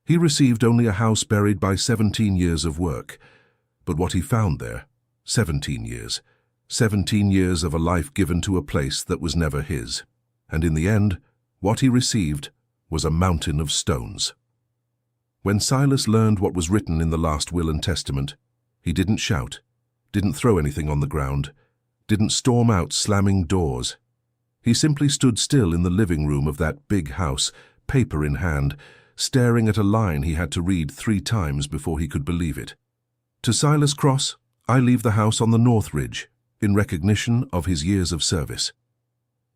He received only a house buried by 17 years of work. But what he found there, 17 years. 17 years of a life given to a place that was never his. And in the end, what he received was a mountain of stones. When Silas learned what was written in the last will and testament, he didn't shout, didn't throw anything on the ground, didn't storm out slamming doors. He simply stood still in the living room of that big house, paper in hand, staring at a line he had to read 3 times before he could believe it. To Silas Cross, I leave the house on the North Ridge, in recognition of his years of service.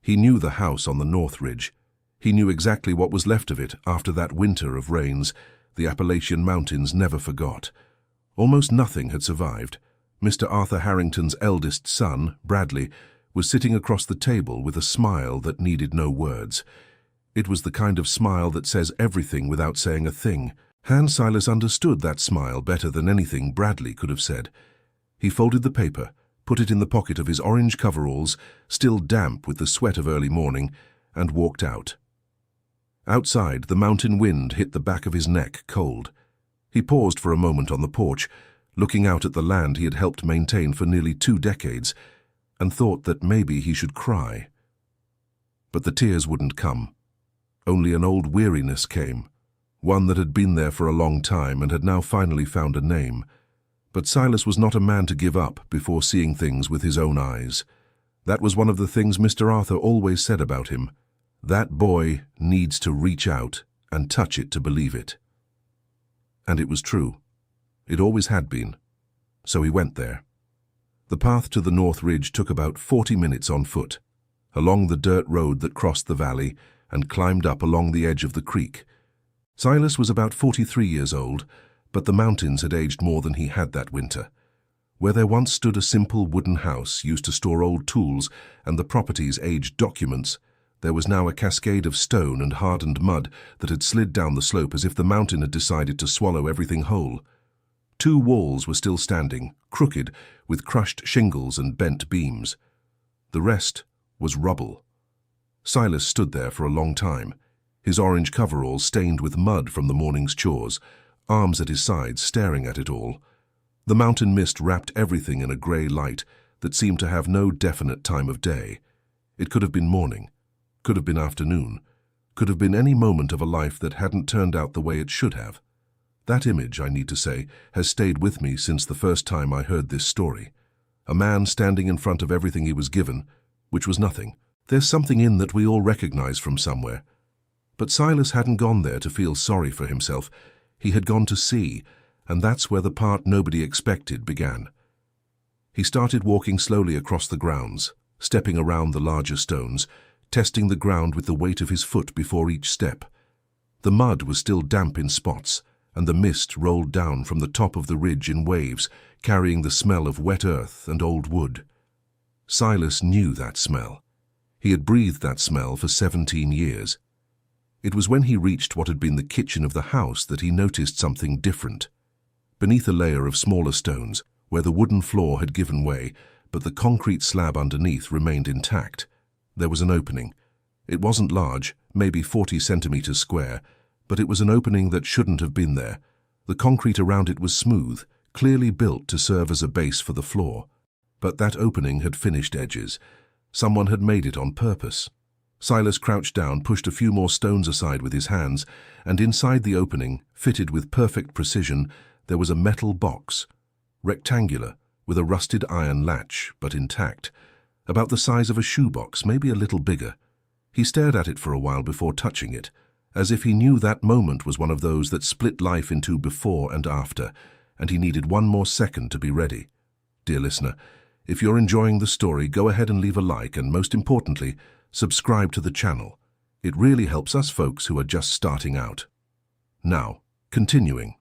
He knew the house on the North Ridge. He knew exactly what was left of it after that winter of rains the Appalachian Mountains never forgot. Almost nothing had survived. Mr. Arthur Harrington's eldest son, Bradley, was sitting across the table with a smile that needed no words. It was the kind of smile that says everything without saying a thing. Silas understood that smile better than anything Bradley could have said. He folded the paper, put it in the pocket of his orange coveralls, still damp with the sweat of early morning, and walked out. Outside, the mountain wind hit the back of his neck cold. He paused for a moment on the porch, looking out at the land he had helped maintain for nearly 2 decades, and thought that maybe he should cry. But the tears wouldn't come. Only an old weariness came, one that had been there for a long time and had now finally found a name. But Silas was not a man to give up before seeing things with his own eyes. That was one of the things Mr. Arthur always said about him. That boy needs to reach out and touch it to believe it. And it was true. It always had been. So he went there. The path to the North Ridge took about 40 minutes on foot, along the dirt road that crossed the valley and climbed up along the edge of the creek. Silas was about 43 years old, but the mountains had aged more than he had that winter. Where there once stood a simple wooden house used to store old tools and the property's aged documents, there was now a cascade of stone and hardened mud that had slid down the slope as if the mountain had decided to swallow everything whole. 2 walls were still standing, crooked, with crushed shingles and bent beams. The rest was rubble. Silas stood there for a long time, his orange coveralls stained with mud from the morning's chores, arms at his sides staring at it all. The mountain mist wrapped everything in a grey light that seemed to have no definite time of day. It could have been morning, could have been afternoon, could have been any moment of a life that hadn't turned out the way it should have. That image, I need to say, has stayed with me since the first time I heard this story. A man standing in front of everything he was given, which was nothing. There's something in that we all recognize from somewhere. But Silas hadn't gone there to feel sorry for himself. He had gone to see, and that's where the part nobody expected began. He started walking slowly across the grounds, stepping around the larger stones, testing the ground with the weight of his foot before each step. The mud was still damp in spots, and the mist rolled down from the top of the ridge in waves, carrying the smell of wet earth and old wood. Silas knew that smell. He had breathed that smell for 17 years. It was when he reached what had been the kitchen of the house that he noticed something different. Beneath a layer of smaller stones, where the wooden floor had given way, but the concrete slab underneath remained intact, there was an opening. It wasn't large, maybe 40 centimeters square, but it was an opening that shouldn't have been there. The concrete around it was smooth, clearly built to serve as a base for the floor. But that opening had finished edges. Someone had made it on purpose. Silas crouched down, pushed a few more stones aside with his hands, and inside the opening, fitted with perfect precision, there was a metal box, rectangular, with a rusted iron latch, but intact, about the size of a shoebox, maybe a little bigger. He stared at it for a while before touching it, as if he knew that moment was one of those that split life into before and after, and he needed one more second to be ready. Dear listener, if you're enjoying the story, go ahead and leave a like and, most importantly, subscribe to the channel. It really helps us folks who are just starting out. Now, continuing.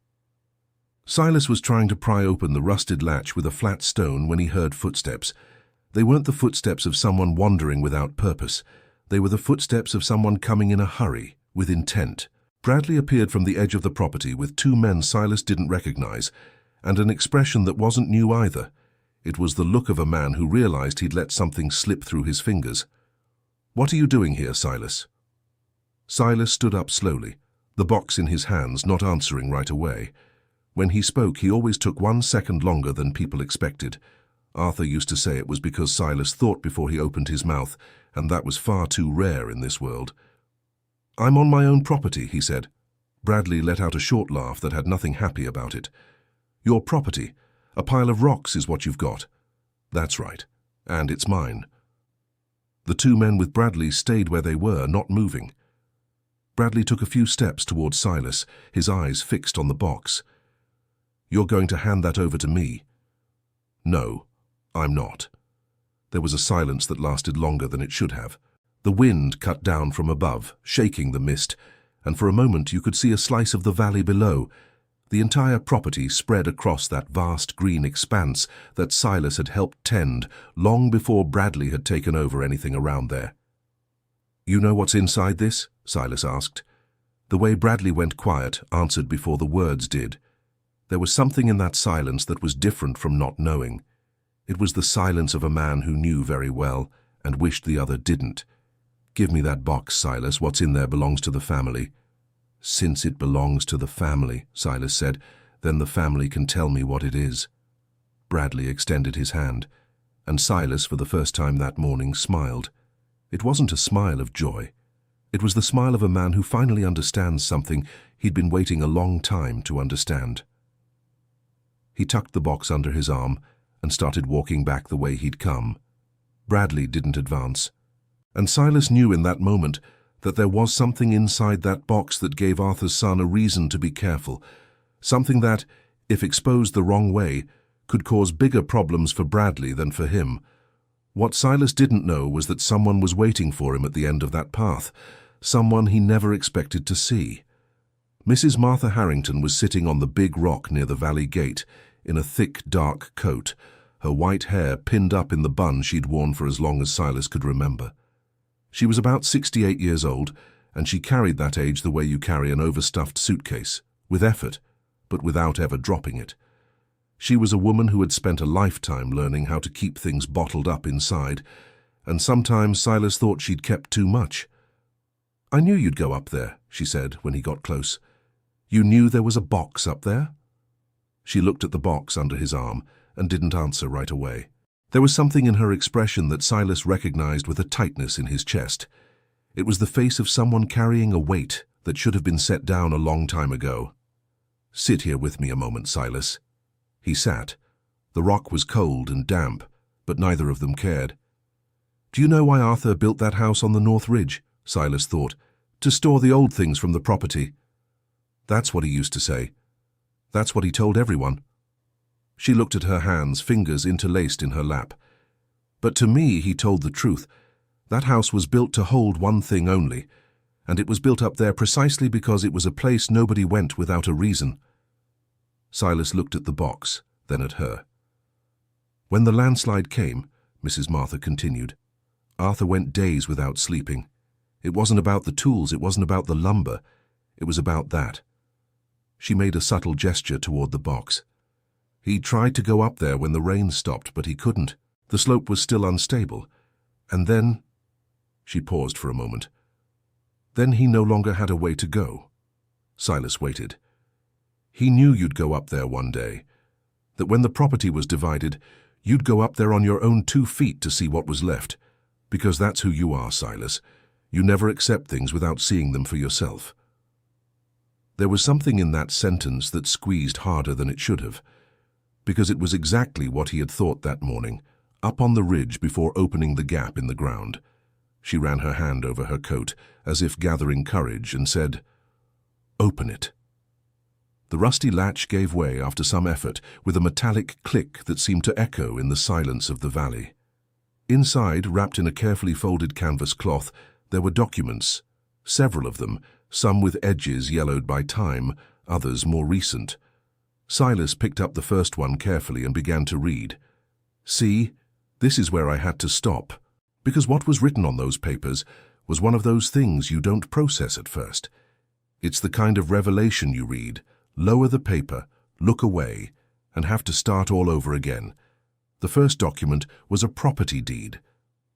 Silas was trying to pry open the rusted latch with a flat stone when he heard footsteps. They weren't the footsteps of someone wandering without purpose. They were the footsteps of someone coming in a hurry, with intent. Bradley appeared from the edge of the property with 2 men Silas didn't recognize, and an expression that wasn't new either. It was the look of a man who realized he'd let something slip through his fingers. "What are you doing here, Silas?" Silas stood up slowly, the box in his hands, not answering right away. When he spoke, he always took 1 second longer than people expected. Arthur used to say it was because Silas thought before he opened his mouth, and that was far too rare in this world. "I'm on my own property," he said. Bradley let out a short laugh that had nothing happy about it. "Your property? A pile of rocks is what you've got." "That's right. And it's mine." The two men with Bradley stayed where they were, not moving. Bradley took a few steps towards Silas, his eyes fixed on the box. "You're going to hand that over to me?" "No, I'm not." There was a silence that lasted longer than it should have. The wind cut down from above, shaking the mist, and for a moment you could see a slice of the valley below. The entire property spread across that vast green expanse that Silas had helped tend long before Bradley had taken over anything around there. "You know what's inside this?" Silas asked. The way Bradley went quiet answered before the words did. There was something in that silence that was different from not knowing. It was the silence of a man who knew very well and wished the other didn't. "Give me that box, Silas. What's in there belongs to the family." "Since it belongs to the family," Silas said, "then the family can tell me what it is." Bradley extended his hand, and Silas, for the first time that morning, smiled. It wasn't a smile of joy. It was the smile of a man who finally understands something he'd been waiting a long time to understand. He tucked the box under his arm and started walking back the way he'd come. Bradley didn't advance, and Silas knew in that moment that there was something inside that box that gave Arthur's son a reason to be careful, something that, if exposed the wrong way, could cause bigger problems for Bradley than for him. What Silas didn't know was that someone was waiting for him at the end of that path, someone he never expected to see. Mrs. Martha Harrington was sitting on the big rock near the valley gate, in a thick, dark coat, her white hair pinned up in the bun she'd worn for as long as Silas could remember. She was about 68 years old, and she carried that age the way you carry an overstuffed suitcase, with effort, but without ever dropping it. She was a woman who had spent a lifetime learning how to keep things bottled up inside, and sometimes Silas thought she'd kept too much. "I knew you'd go up there," she said when he got close. "You knew there was a box up there?" She looked at the box under his arm and didn't answer right away. There was something in her expression that Silas recognized with a tightness in his chest. It was the face of someone carrying a weight that should have been set down a long time ago. "Sit here with me a moment, Silas." He sat. The rock was cold and damp, but neither of them cared. "Do you know why Arthur built that house on the North Ridge?" Silas thought. "To store the old things from the property." "That's what he used to say. That's what he told everyone." She looked at her hands, fingers interlaced in her lap. "But to me, he told the truth. That house was built to hold one thing only, and it was built up there precisely because it was a place nobody went without a reason." Silas looked at the box, then at her. "When the landslide came," Mrs. Martha continued, "Arthur went days without sleeping. It wasn't about the tools, it wasn't about the lumber, it was about that." She made a subtle gesture toward the box. "He tried to go up there when the rain stopped, but he couldn't. The slope was still unstable. And then—" She paused for a moment. "Then he no longer had a way to go." Silas waited. "He knew you'd go up there one day, that when the property was divided, you'd go up there on your own 2 feet to see what was left, because that's who you are, Silas. You never accept things without seeing them for yourself." There was something in that sentence that squeezed harder than it should have, because it was exactly what he had thought that morning, up on the ridge before opening the gap in the ground. She ran her hand over her coat, as if gathering courage, and said, "Open it." The rusty latch gave way after some effort, with a metallic click that seemed to echo in the silence of the valley. Inside, wrapped in a carefully folded canvas cloth, there were documents, several of them, some with edges yellowed by time, others more recent. Silas picked up the first one carefully and began to read. "See, this is where I had to stop, because what was written on those papers was one of those things you don't process at first. It's the kind of revelation you read, lower the paper, look away, and have to start all over again. The first document was a property deed,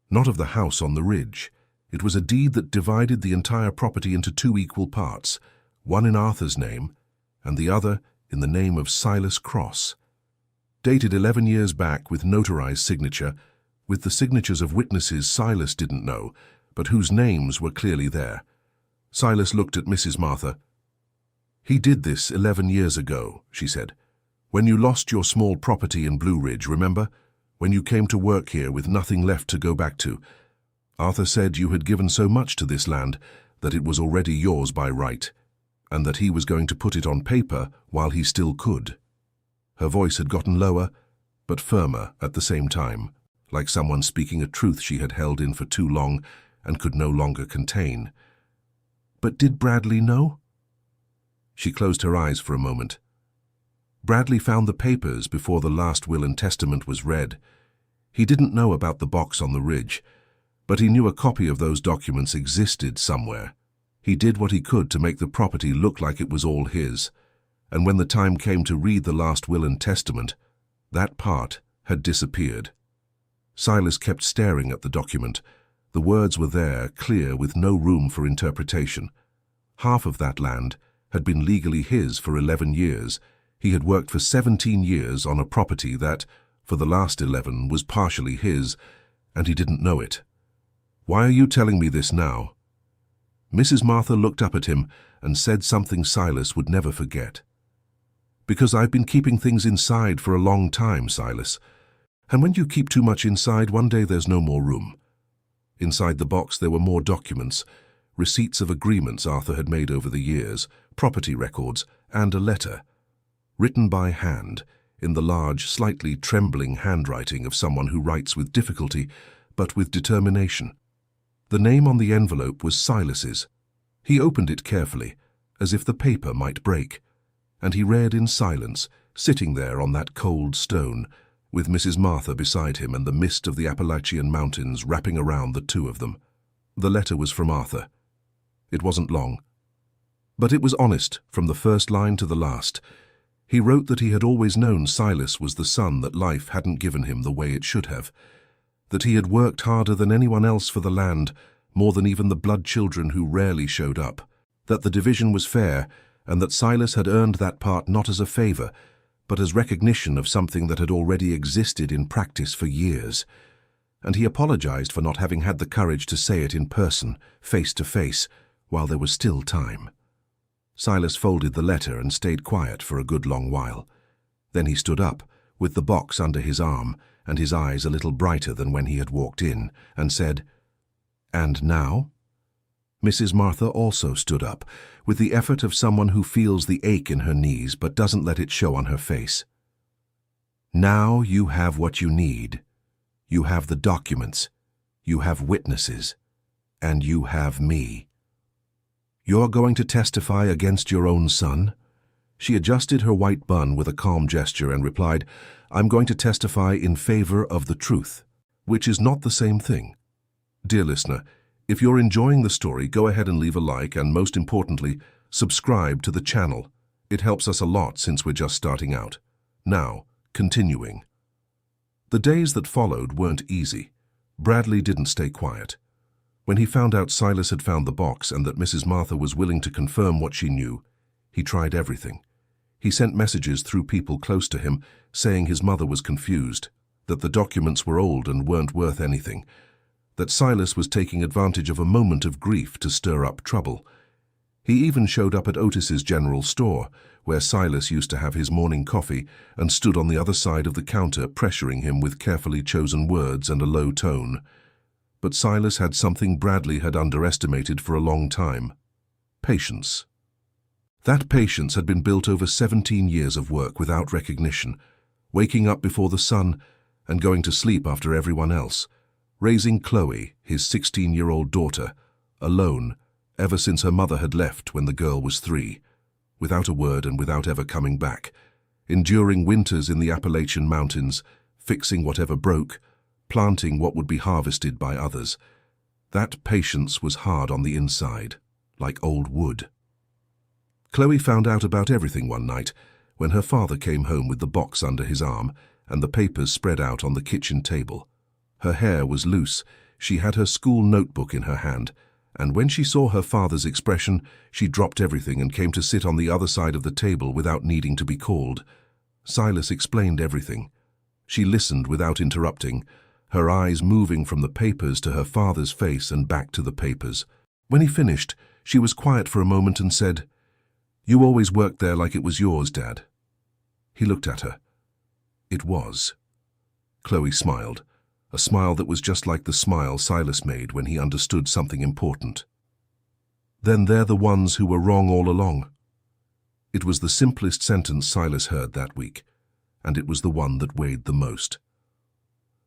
not of the house on the ridge. It was a deed that divided the entire property into 2 equal parts, one in Arthur's name and the other in the name of Silas Cross. Dated 11 years back with notarized signature, with the signatures of witnesses Silas didn't know, but whose names were clearly there. Silas looked at Mrs. Martha. "He did this 11 years ago," she said. "When you lost your small property in Blue Ridge, remember? When you came to work here with nothing left to go back to. Arthur said you had given so much to this land that it was already yours by right, and that he was going to put it on paper while he still could." Her voice had gotten lower, but firmer at the same time, like someone speaking a truth she had held in for too long and could no longer contain. "But did Bradley know?" She closed her eyes for a moment. Bradley found the papers before the last will and testament was read. He didn't know about the box on the ridge, but he knew a copy of those documents existed somewhere. He did what he could to make the property look like it was all his, and when the time came to read the last will and testament, that part had disappeared. Silas kept staring at the document. The words were there, clear, with no room for interpretation. Half of that land had been legally his for 11 years. He had worked for 17 years on a property that, for the last 11, was partially his, and he didn't know it. "Why are you telling me this now?" Mrs. Martha looked up at him and said something Silas would never forget. "Because I've been keeping things inside for a long time, Silas. And when you keep too much inside, one day there's no more room." Inside the box there were more documents, receipts of agreements Arthur had made over the years, property records, and a letter, written by hand, in the large, slightly trembling handwriting of someone who writes with difficulty, but with determination. The name on the envelope was Silas's. He opened it carefully, as if the paper might break, and he read in silence, sitting there on that cold stone, with Mrs. Martha beside him and the mist of the Appalachian Mountains wrapping around the two of them. The letter was from Arthur. It wasn't long, but it was honest from the first line to the last. He wrote that he had always known Silas was the son that life hadn't given him the way it should have, that he had worked harder than anyone else for the land, more than even the blood children who rarely showed up, that the division was fair, and that Silas had earned that part not as a favor, but as recognition of something that had already existed in practice for years. And he apologized for not having had the courage to say it in person, face to face, while there was still time. Silas folded the letter and stayed quiet for a good long while. Then he stood up, with the box under his arm, and his eyes a little brighter than when he had walked in, and said, "And now?" Mrs. Martha also stood up, with the effort of someone who feels the ache in her knees but doesn't let it show on her face. "Now you have what you need. You have the documents, you have witnesses, and you have me. You're going to testify against your own son?" She adjusted her white bun with a calm gesture and replied, "I'm going to testify in favor of the truth," which is not the same thing. Dear listener, if you're enjoying the story, go ahead and leave a like and, most importantly, subscribe to the channel. It helps us a lot since we're just starting out. Now, continuing. The days that followed weren't easy. Bradley didn't stay quiet. When he found out Silas had found the box and that Mrs. Martha was willing to confirm what she knew, he tried everything. He sent messages through people close to him, saying his mother was confused, that the documents were old and weren't worth anything, that Silas was taking advantage of a moment of grief to stir up trouble. He even showed up at Otis's general store, where Silas used to have his morning coffee, and stood on the other side of the counter pressuring him with carefully chosen words and a low tone. But Silas had something Bradley had underestimated for a long time: patience. That patience had been built over 17 years of work without recognition, waking up before the sun and going to sleep after everyone else, raising Chloe, his 16-year-old daughter, alone ever since her mother had left when the girl was 3, without a word and without ever coming back, enduring winters in the Appalachian Mountains, fixing whatever broke, planting what would be harvested by others. That patience was hard on the inside, like old wood. Chloe found out about everything one night when her father came home with the box under his arm and the papers spread out on the kitchen table. Her hair was loose, she had her school notebook in her hand, And when she saw her father's expression, she dropped everything and came to sit on the other side of the table without needing to be called. Silas explained everything. She listened without interrupting, her eyes moving from the papers to her father's face and back to the papers. When he finished, she was quiet for a moment and said, "You always worked there like it was yours, Dad." He looked at her. It was. Chloe smiled, a smile that was just like the smile Silas made when he understood something important. "Then they're the ones who were wrong all along." It was the simplest sentence Silas heard that week, and it was the one that weighed the most.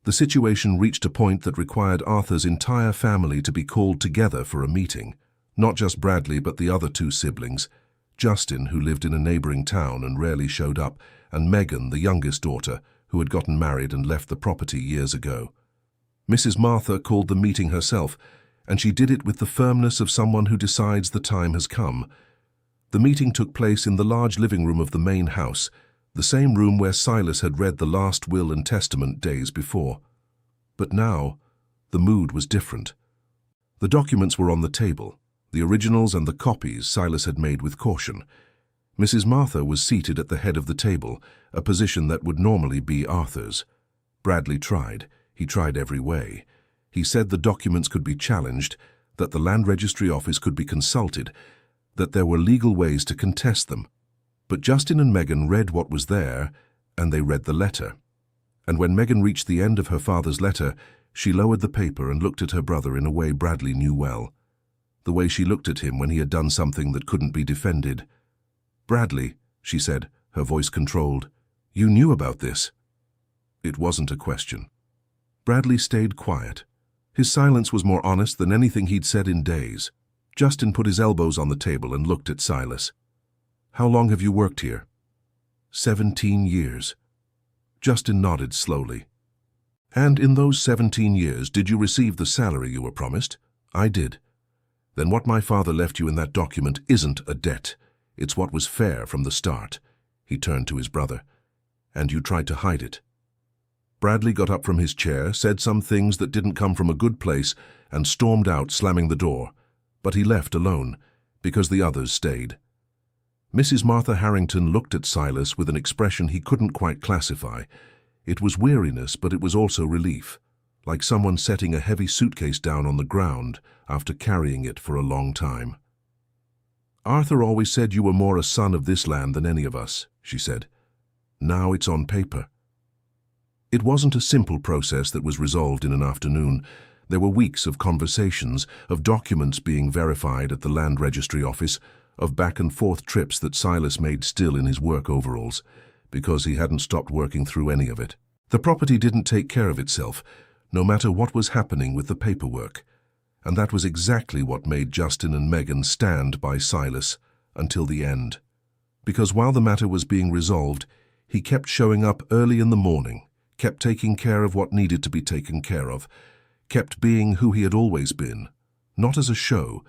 The situation reached a point that required Arthur's entire family to be called together for a meeting, not just Bradley but the other two siblings, Justin, who lived in a neighboring town and rarely showed up, and Megan, the youngest daughter, who had gotten married and left the property years ago. Mrs. Martha called the meeting herself, and she did it with the firmness of someone who decides the time has come. The meeting took place in the large living room of the main house, the same room where Silas had read the last will and testament days before. But now, the mood was different. The documents were on the table, the originals and the copies Silas had made with caution. Mrs. Martha was seated at the head of the table, a position that would normally be Arthur's. Bradley tried. He tried every way. He said the documents could be challenged, that the Land Registry Office could be consulted, that there were legal ways to contest them. But Justin and Megan read what was there, and they read the letter. And when Megan reached the end of her father's letter, she lowered the paper and looked at her brother in a way Bradley knew well. The way she looked at him when he had done something that couldn't be defended. "Bradley," she said, her voice controlled, "you knew about this." It wasn't a question. Bradley stayed quiet. His silence was more honest than anything he'd said in days. Justin put his elbows on the table and looked at Silas. "How long have you worked here?" 17 years. Justin nodded slowly. "And in those 17 years, did you receive the salary you were promised?" "I did." "Then what my father left you in that document isn't a debt. It's what was fair from the start." He turned to his brother. "And you tried to hide it." Bradley got up from his chair, said some things that didn't come from a good place, and stormed out, slamming the door. But he left alone, because the others stayed. Mrs. Martha Harrington looked at Silas with an expression he couldn't quite classify. It was weariness, but it was also relief, like someone setting a heavy suitcase down on the ground after carrying it for a long time. "Arthur always said you were more a son of this land than any of us," she said. "Now it's on paper." It wasn't a simple process that was resolved in an afternoon. There were weeks of conversations, of documents being verified at the Land Registry Office, of back-and-forth trips that Silas made still in his work overalls, because he hadn't stopped working through any of it. The property didn't take care of itself, no matter what was happening with the paperwork. And that was exactly what made Justin and Megan stand by Silas until the end. Because while the matter was being resolved, he kept showing up early in the morning, kept taking care of what needed to be taken care of, kept being who he had always been, not as a show,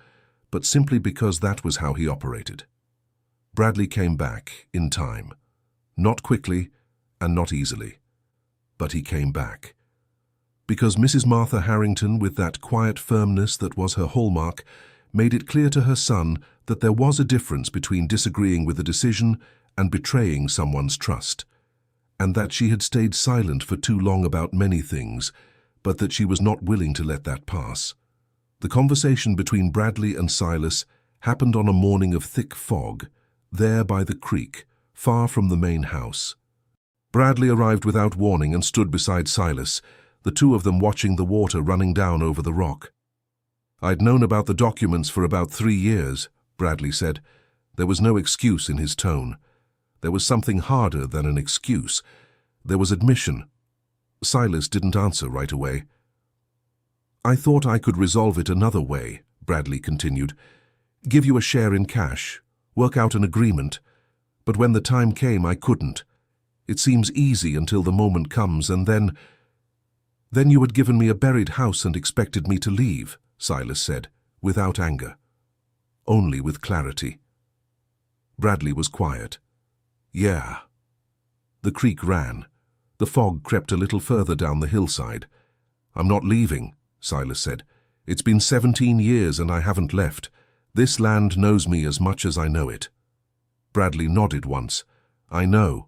but simply because that was how he operated. Bradley came back in time. Not quickly and not easily. But he came back. Because Mrs. Martha Harrington, with that quiet firmness that was her hallmark, made it clear to her son that there was a difference between disagreeing with a decision and betraying someone's trust, and that she had stayed silent for too long about many things, but that she was not willing to let that pass. The conversation between Bradley and Silas happened on a morning of thick fog, there by the creek, far from the main house. Bradley arrived without warning and stood beside Silas, the two of them watching the water running down over the rock. "I'd known about the documents for about 3 years, Bradley said. There was no excuse in his tone. There was something harder than an excuse. There was admission. Silas didn't answer right away. "I thought I could resolve it another way," Bradley continued. "Give you a share in cash, work out an agreement. But when the time came, I couldn't. It seems easy until the moment comes, and then you had given me a buried house and expected me to leave," Silas said, without anger. Only with clarity. Bradley was quiet. "Yeah." The creek ran. The fog crept a little further down the hillside. "I'm not leaving," Silas said. It's been 17 years and I haven't left. This land knows me as much as I know it." Bradley nodded once. "I know."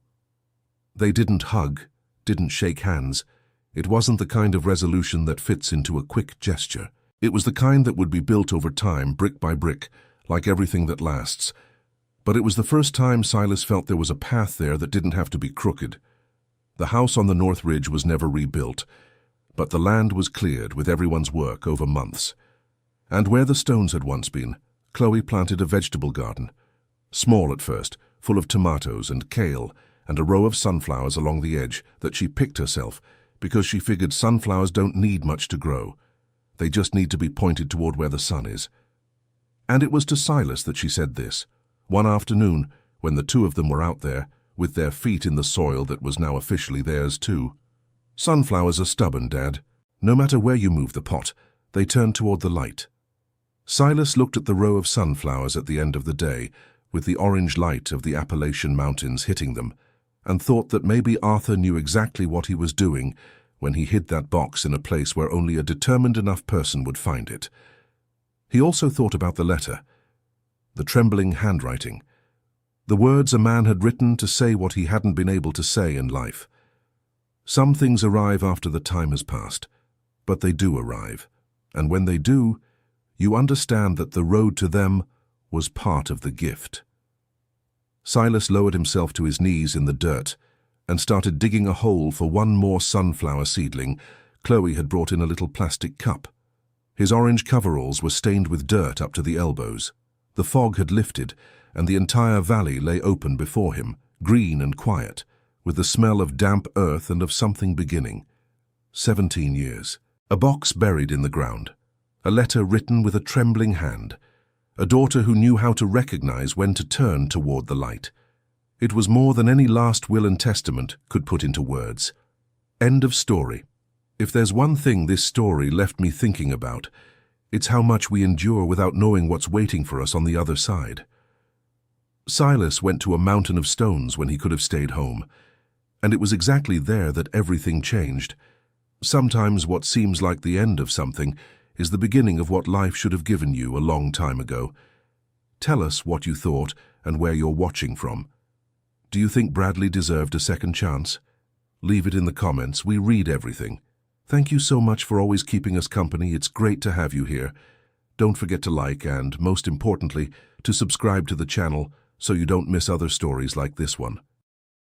They didn't hug, didn't shake hands. It wasn't the kind of resolution that fits into a quick gesture. It was the kind that would be built over time, brick by brick, like everything that lasts. But it was the first time Silas felt there was a path there that didn't have to be crooked. The house on the North Ridge was never rebuilt, but the land was cleared with everyone's work over months. And where the stones had once been, Chloe planted a vegetable garden. Small at first, full of tomatoes and kale, and a row of sunflowers along the edge that she picked herself because she figured sunflowers don't need much to grow. They just need to be pointed toward where the sun is. And it was to Silas that she said this, one afternoon when the two of them were out there, with their feet in the soil that was now officially theirs too. "Sunflowers are stubborn, Dad. No matter where you move the pot, they turn toward the light." Silas looked at the row of sunflowers at the end of the day, with the orange light of the Appalachian Mountains hitting them, and thought that maybe Arthur knew exactly what he was doing when he hid that box in a place where only a determined enough person would find it. He also thought about the letter, the trembling handwriting, the words a man had written to say what he hadn't been able to say in life. Some things arrive after the time has passed, but they do arrive, and when they do, you understand that the road to them was part of the gift. Silas lowered himself to his knees in the dirt and started digging a hole for one more sunflower seedling. Chloe had brought in a little plastic cup. His orange coveralls were stained with dirt up to the elbows. The fog had lifted, and the entire valley lay open before him, green and quiet, with the smell of damp earth and of something beginning. 17 years. A box buried in the ground. A letter written with a trembling hand. A daughter who knew how to recognize when to turn toward the light. It was more than any last will and testament could put into words. End of story. If there's one thing this story left me thinking about, it's how much we endure without knowing what's waiting for us on the other side. Silas went to a mountain of stones when he could have stayed home, and it was exactly there that everything changed. Sometimes what seems like the end of something is the beginning of what life should have given you a long time ago. Tell us what you thought and where you're watching from. Do you think Bradley deserved a second chance? Leave it in the comments. We read everything. Thank you so much for always keeping us company. It's great to have you here. Don't forget to like and, most importantly, to subscribe to the channel so you don't miss other stories like this one.